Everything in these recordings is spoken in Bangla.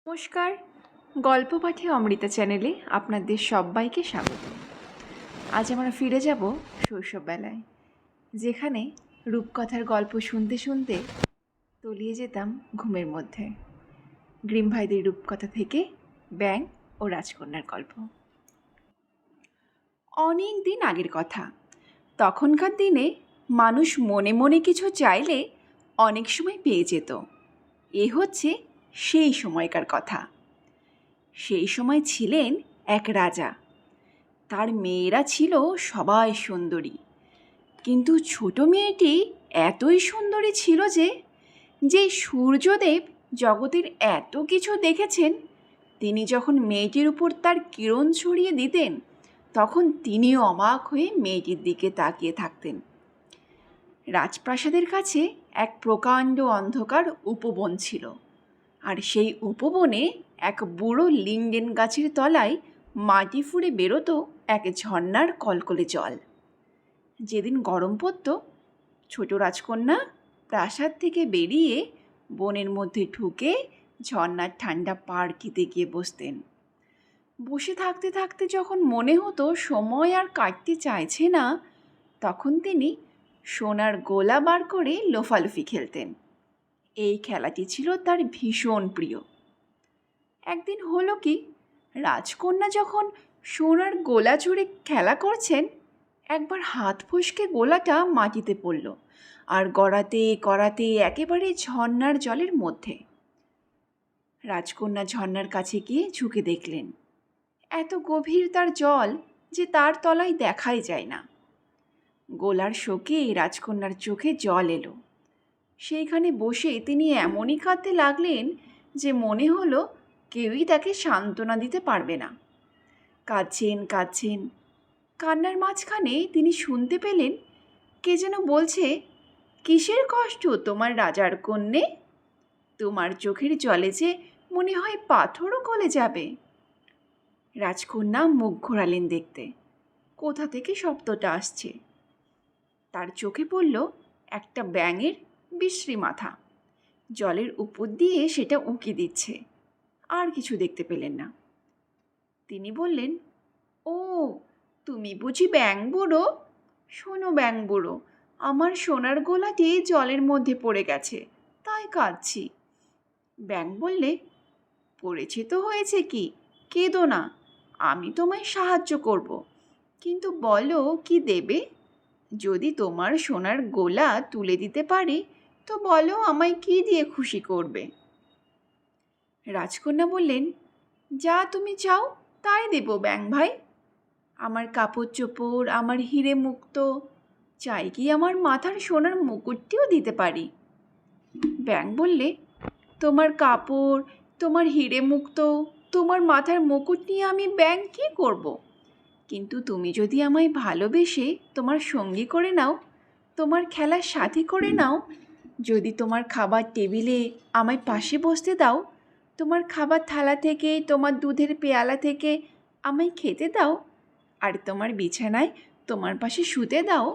নমস্কার, গল্প পাঠে অমৃতা চ্যানেলে আপনাদের সবাইকে স্বাগত। আজ আমরা ফিরে যাব শৈশববেলায়, যেখানে রূপকথার গল্প শুনতে শুনতে তলিয়ে যেতাম ঘুমের মধ্যে। গ্রিম ভাইদের রূপকথা থেকে ব্যাঙ ও রাজকন্যার গল্প। অনেক দিন আগের কথা। তখনকার দিনে মানুষ মনে মনে কিছু চাইলে অনেক সময় পেয়ে যেত। এ হচ্ছে সেই সময়কার কথা। সেই সময় ছিলেন এক রাজা। তার মেয়েরা ছিল সবাই সুন্দরী, কিন্তু ছোট মেয়েটি এতই সুন্দরী ছিল যে সূর্যদেব জগতের এত কিছু দেখেছেন, তিনি যখন মেয়েটির উপর তার কিরণ ছড়িয়ে দিতেন, তখন তিনিও অবাক হয়ে মেয়েটির দিকে তাকিয়ে থাকতেন। রাজপ্রাসাদের কাছে এক প্রকাণ্ড অন্ধকার উপবন ছিল, আর সেই উপবনে এক বুড়ো লিন্ডেন গাছের তলায় মাটি ফুঁড়ে বেরোতো এক ঝর্ণার কলকলে জল। যেদিন গরম পড়ত, ছোট রাজকন্যা প্রাসাদ থেকে বেরিয়ে বনের মধ্যে ঢুকে ঝর্ণার ঠান্ডা পাড় খেতে গিয়ে বসতেন। বসে থাকতে থাকতে যখন মনে হতো সময় আর কাটতে চাইছে না, তখন তিনি সোনার গোলা বার করে লোফালোফি খেলতেন। এই খেলাটি ছিল তার ভীষণ প্রিয়। একদিন হলো কি, রাজকন্যা যখন সোনার গোলা ছুঁড়ে খেলা করছেন, একবার হাত ফসকে গোলাটা মাটিতে পড়ল, আর গড়াতে গড়াতে একেবারে ঝর্ণার জলের মধ্যে। রাজকন্যা ঝর্ণার কাছে গিয়ে ঝুঁকে দেখলেন, এত গভীর তার জল যে তার তলায় দেখাই যায় না। গোলার শোকে রাজকন্যার চোখে জল এলো। সেইখানে বসে তিনি এমনই কাঁদতে লাগলেন যে মনে হলো কেউই তাকে সান্ত্বনা দিতে পারবে না। কাঁদছেন কাঁদছেন, কান্নার মাঝখানে তিনি শুনতে পেলেন কে যেন বলছে, কিসের কষ্ট তোমার রাজার কন্যে? তোমার চোখের জলে যে মনে হয় পাথরও গলে যাবে। রাজকন্যা মুখ ঘোরালেন দেখতে কোথা থেকে শব্দটা আসছে। তার চোখে পড়ল একটা ব্যাঙের বিশ্রী মাথা, জলের উপর দিয়ে সেটা উঁকি দিচ্ছে। আর কিছু দেখতে পেলেন না। তিনি বললেন, ও, তুমি বুঝি ব্যাঙ বুড়ো? শোনো ব্যাঙ বুড়ো, আমার সোনার গোলাটি জলের মধ্যে পড়ে গেছে, তাই কাঁদছি। ব্যাঙ বললে, পড়েছে তো হয়েছে কি, কেঁদো না, আমি তোমায় সাহায্য করব, কিন্তু বলো কি দেবে? যদি তোমার সোনার গোলা তুলে দিতে পারি তো বলো আমায় কি দিয়ে খুশি করবে। রাজকন্যা বললেন, যা তুমি চাও তাই দেব ব্যাঙ ভাই। আমার কাপড় চোপড়, আমার হিরে মুক্ত, চাই কি আমার মাথার সোনার মুকুটটিও দিতে পারি। ব্যাঙ বললে, তোমার কাপড়, তোমার হিরে মুক্ত, তোমার মাথার মুকুট নিয়ে আমি ব্যাঙ কী করব? কিন্তু তুমি যদি আমায় ভালোবেসে তোমার সঙ্গী করে নাও, তোমার খেলার সাথী করে নাও, যদি তোমার খাবার টেবিলে আমায় পাশে বসতে দাও, তোমার খাবার থালা থেকে, তোমার দুধের পেয়ালা থেকে আমায় খেতে দাও, আর তোমার বিছানায় তোমার পাশে শুতে দাও,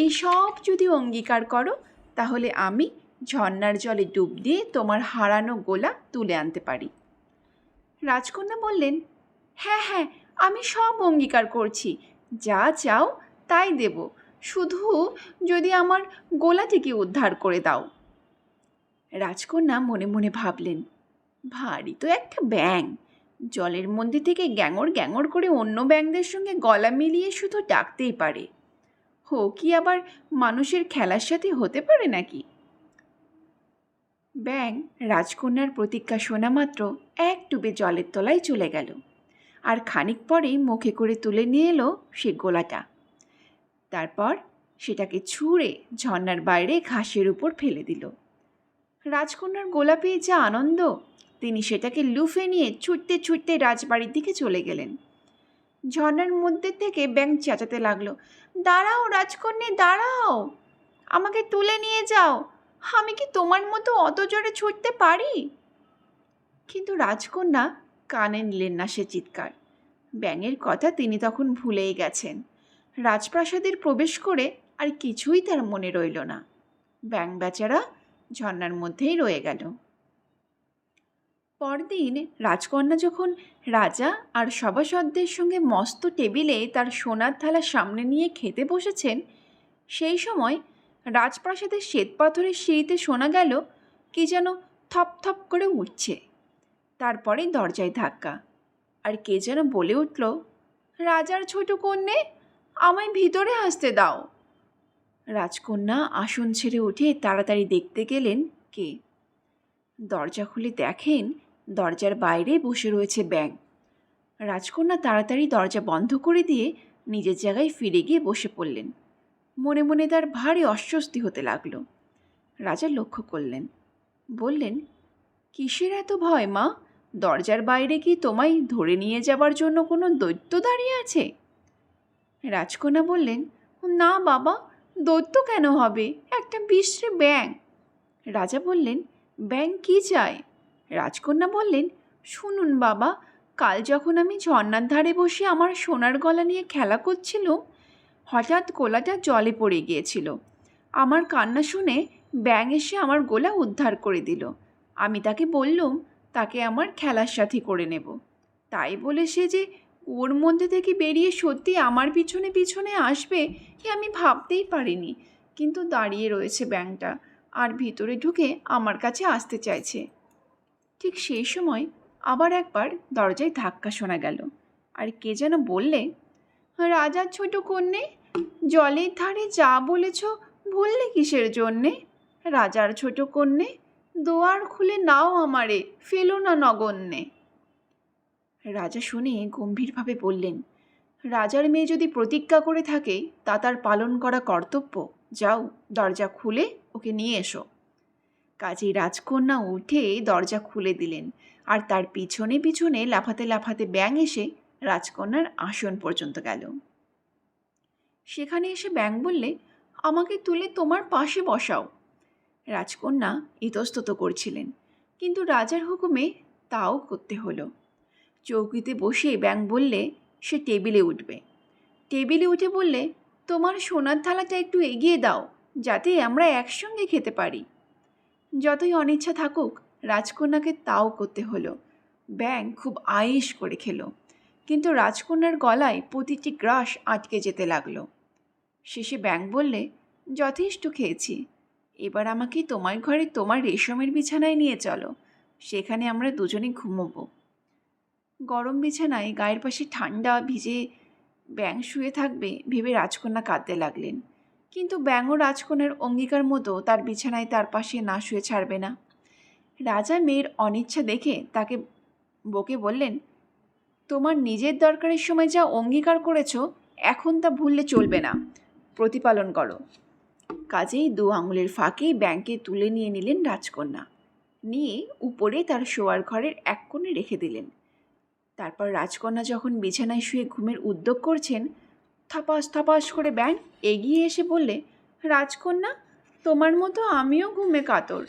এই সব যদি অঙ্গীকার করো, তাহলে আমি ঝর্ণার জলে ডুব দিয়ে তোমার হারানো গোলা তুলে আনতে পারি। রাজকন্যা বললেন, হ্যাঁ হ্যাঁ, আমি সব অঙ্গীকার করছি, যা চাও তাই দেব, শুধু যদি আমার গোলাটিকে উদ্ধার করে দাও। রাজকন্যা মনে মনে ভাবলেন, ভারী তো একটা ব্যাঙ, জলের মধ্যে থেকে গ্যাঙর গ্যাঙর করে অন্য ব্যাঙদের সঙ্গে গলা মিলিয়ে শুধু ডাকতেই পারে। কি আবার মানুষের খেলার সাথে হতে পারে নাকি? ব্যাঙ রাজকন্যার প্রতিজ্ঞা শোনা মাত্র এক ডুবে জলের তলায় চলে গেল, আর খানিক পরেই মুখে করে তুলে নিয়ে এলো সে গোলাটা। তারপর সেটাকে ছুঁড়ে ঝর্ণার বাইরে ঘাসের উপর ফেলে দিল। রাজকন্যার গোলা পেয়ে যা আনন্দ, তিনি সেটাকে লুফে নিয়ে ছুটতে ছুটতে রাজবাড়ির দিকে চলে গেলেন। ঝর্ণার মধ্যে থেকে ব্যাঙ চেঁচাতে লাগলো, দাঁড়াও রাজকন্যা, দাঁড়াও, আমাকে তুলে নিয়ে যাও, আমি কি তোমার মতো অত জোরে ছুটতে পারি? কিন্তু রাজকন্যা কানে নিলেন না সে চিৎকার। ব্যাঙের কথা তিনি তখন ভুলেই গেছেন। রাজপ্রাসাদের প্রবেশ করে আর কিছুই তার মনে রইল না। ব্যাঙ বেচারা ঝর্ণার মধ্যেই রয়ে গেল। পরদিন রাজকন্যা যখন রাজা আর সভাসদদের সঙ্গে মস্ত টেবিলে তার সোনার থালা সামনে নিয়ে খেতে বসেছেন, সেই সময় রাজপ্রাসাদের শ্বেতপাথরের সিঁড়িতে শোনা গেল কি যেন থপ থপ করে উঠছে। তারপরে দরজায় ধাক্কা, আর কে যেন বলে উঠল, রাজার ছোট কন্যে, আমায় ভিতরে আসতে দাও। রাজকন্যা আসন ছেড়ে উঠে তাড়াতাড়ি দেখতে গেলেন কে। দরজা খুলে দেখেন দরজার বাইরে বসে রয়েছে ব্যাঙ। রাজকন্যা তাড়াতাড়ি দরজা বন্ধ করে দিয়ে নিজের জায়গায় ফিরে গিয়ে বসে পড়লেন। মনে মনে তার ভারী অস্বস্তি হতে লাগলো। রাজা লক্ষ্য করলেন, বললেন, কিসের এত ভয় মা? দরজার বাইরে কি তোমায় ধরে নিয়ে যাবার জন্য কোনো দৈত্য দাঁড়িয়ে আছে? রাজকন্যা বললেন, না বাবা, দৈত্য কেন হবে, একটা বিশ্রী ব্যাঙ। রাজা বললেন, ব্যাঙ কি চায়? রাজকন্যা বললেন, শুনুন বাবা, কাল যখন আমি ঝর্ণার ধারে বসে আমার সোনার গলা নিয়ে খেলা করছিলুম, হঠাৎ গোলাটা জলে পড়ে গিয়েছিল। আমার কান্না শুনে ব্যাঙ এসে আমার গোলা উদ্ধার করে দিল। আমি তাকে বললুম তাকে আমার খেলার সাথী করে নেব। তাই বলে সে যে ওর মধ্যে থেকে বেরিয়ে সত্যি আমার পিছনে পিছনে আসবে এ আমি ভাবতেই পারিনি। কিন্তু দাঁড়িয়ে রয়েছে ব্যাঙটা, আর ভিতরে ঢুকে আমার কাছে আসতে চাইছে। ঠিক সেই সময় আবার একবার দরজায় ধাক্কা শোনা গেল, আর কে যেন বললে, রাজার ছোট কন্যে, জলের ধারে যা বলেছ ভুললে কিসের জন্যে? রাজার ছোট কন্যে, দোয়ার খুলে নাও আমারে, ফেলো না নগণ্যে। রাজা শুনে গম্ভীরভাবে বললেন, রাজার মেয়ে যদি প্রতিজ্ঞা করে থাকে তা তার পালন করা কর্তব্য। যাও, দরজা খুলে ওকে নিয়ে এসো। কাজেই রাজকন্যা উঠে দরজা খুলে দিলেন, আর তার পিছনে পিছনে লাফাতে লাফাতে ব্যাঙ এসে রাজকন্যার আসন পর্যন্ত গেল। সেখানে এসে ব্যাঙ বললে, আমাকে তুলে তোমার পাশে বসাও। রাজকন্যা ইতস্তত করছিলেন, কিন্তু রাজার হুকুমে তাও করতে হলো। চৌকিতে বসে ব্যাঙ বললে সে টেবিলে উঠবে। টেবিলে উঠে বললে, তোমার সোনার থালাটা একটু এগিয়ে দাও, যাতে আমরা একসঙ্গে খেতে পারি। যতই অনিচ্ছা থাকুক, রাজকন্যাকে তাও করতে হলো। ব্যাঙ খুব আয়েশ করে খেল, কিন্তু রাজকন্যার গলায় প্রতিটি গ্রাস আটকে যেতে লাগলো। শেষে ব্যাঙ বললে, যথেষ্ট খেয়েছি, এবার আমাকে তোমার ঘরে তোমার রেশমের বিছানায় নিয়ে চলো, সেখানে আমরা দুজনে ঘুমোবো। গরম বিছানায় গায়ের পাশে ঠান্ডা ভিজে ব্যাঙ শুয়ে থাকবে ভেবে রাজকন্যা কাঁদতে লাগলেন। কিন্তু ব্যাঙও রাজকন্যার অঙ্গীকার মতো তার বিছানায় তার পাশে না শুয়ে ছাড়বে না। রাজা মেয়ের অনিচ্ছা দেখে তাকে বকে বললেন, তোমার নিজের দরকারের সময় যা অঙ্গীকার করেছ এখন তা ভুললে চলবে না, প্রতিপালন করো। কাজেই 2 আঙুলের ফাঁকে ব্যাঙকে তুলে নিয়ে নিলেন রাজকন্যা, নিয়ে উপরে তার শোয়ার ঘরের এক কোণে রেখে দিলেন। তারপর রাজকন্যা যখন বিছানায় শুয়ে ঘুমের উদ্যোগ করছেন, থপাস থপাস করে ব্যাঙ এগিয়ে এসে বললে, রাজকন্যা, তোমার মতো আমিও ঘুমে কাতর,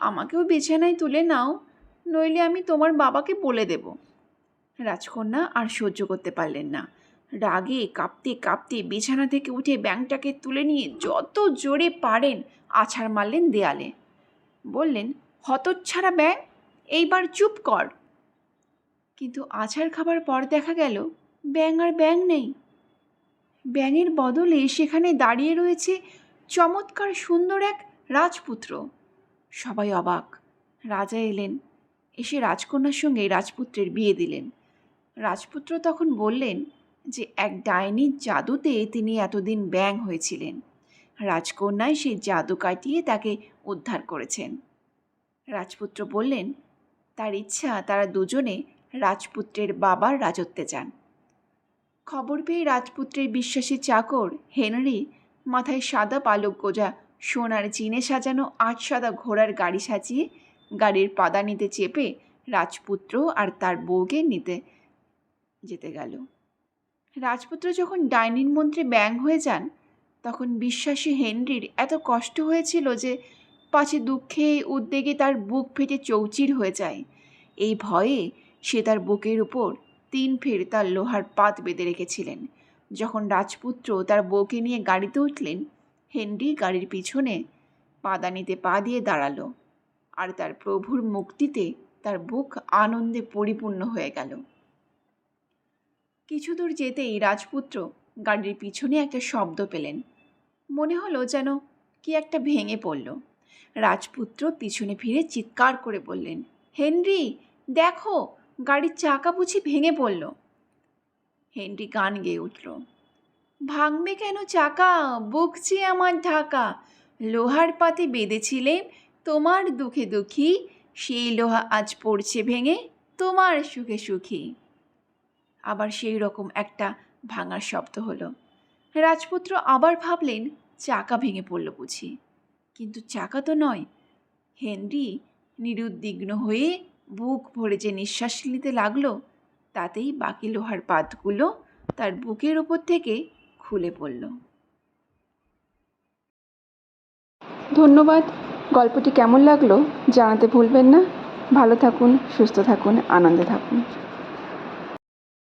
আমাকেও বিছানায় তুলে নাও, নইলে আমি তোমার বাবাকে বলে দেব। রাজকন্যা আর সহ্য করতে পারলেন না। রাগে কাঁপতে কাঁপতে বিছানা থেকে উঠে ব্যাঙটাকে তুলে নিয়ে যত জোরে পারেন আছাড় মারলেন দেয়ালে। বললেন, হতচ্ছাড়া ব্যাঙ, এইবার চুপ কর। কিন্তু আছাড় খাবার পর দেখা গেল ব্যাঙ আর ব্যাঙ নেই। ব্যাঙের বদলে সেখানে দাঁড়িয়ে রয়েছে চমৎকার সুন্দর এক রাজপুত্র। সবাই অবাক। রাজা এলেন, এসে রাজকন্যার সঙ্গে রাজপুত্রের বিয়ে দিলেন। রাজপুত্র তখন বললেন যে এক ডাইনির জাদুতে তিনি এতদিন ব্যাঙ হয়েছিলেন। রাজকন্যায় সেই জাদু কাটিয়ে তাকে উদ্ধার করেছেন। রাজপুত্র বললেন তার ইচ্ছা তারা দুজনে রাজপুত্রের বাবার রাজত্বে যান। খবর পেয়ে রাজপুত্রের বিশ্বাসী চাকর হেনরি মাথায় সাদা পালক গোজা সোনার চিনে সাজানো 8 সাদা ঘোড়ার গাড়ি সাজিয়ে গাড়ির পাদানিতে চেপে রাজপুত্র আর তার বউকে নিতে যেতে গেল। রাজপুত্র যখন ডাইনির মন্ত্রে ব্যাঙ হয়ে যান, তখন বিশ্বাসী হেনরির এত কষ্ট হয়েছিল যে পাছে দুঃখে উদ্বেগে তার বুক ফেটে চৌচির হয়ে যায়। এই ভয়ে সে তার বুকের উপর 3 ফের তার লোহার পাত বেঁধে রেখেছিলেন। যখন রাজপুত্র তার বউকে নিয়ে গাড়িতে উঠলেন, হেনরি গাড়ির পিছনে পাদানিতে পা দিয়ে দাঁড়ালো, আর তার প্রভুর মুক্তিতে তার বুক আনন্দে পরিপূর্ণ হয়ে গেল। কিছু দূর যেতেই রাজপুত্র গাড়ির পিছনে একটা শব্দ পেলেন। মনে হলো যেন কি একটা ভেঙে পড়ল। রাজপুত্র পিছনে ফিরে চিৎকার করে বললেন, হেনরি, দেখো, গাড়ির চাকা বুঝি ভেঙে পড়ল। হেনরি গান গেয়ে উঠল, ভাঙবে কেন চাকা, বুক যে আমার ঢাকা, লোহার পাতে বেঁধেছিলে তোমার দুঃখে দুঃখী, সেই লোহা আজ পড়ছে ভেঙে তোমার সুখে সুখী। আবার সেই রকম একটা ভাঙার শব্দ হলো। রাজপুত্র আবার ভাবলেন চাকা ভেঙে পড়ল বুঝি, কিন্তু চাকা তো নয়। হেনরি নিরুদ্বিগ্ন হয়ে বুক ভরে যে নিঃশ্বাস নিতে লাগলো, তাতেই বাকি লোহার পাতগুলো তার বুকের ওপর থেকে খুলে পড়ল। ধন্যবাদ। গল্পটি কেমন লাগলো জানাতে ভুলবেন না। ভালো থাকুন, সুস্থ থাকুন, আনন্দে থাকুন।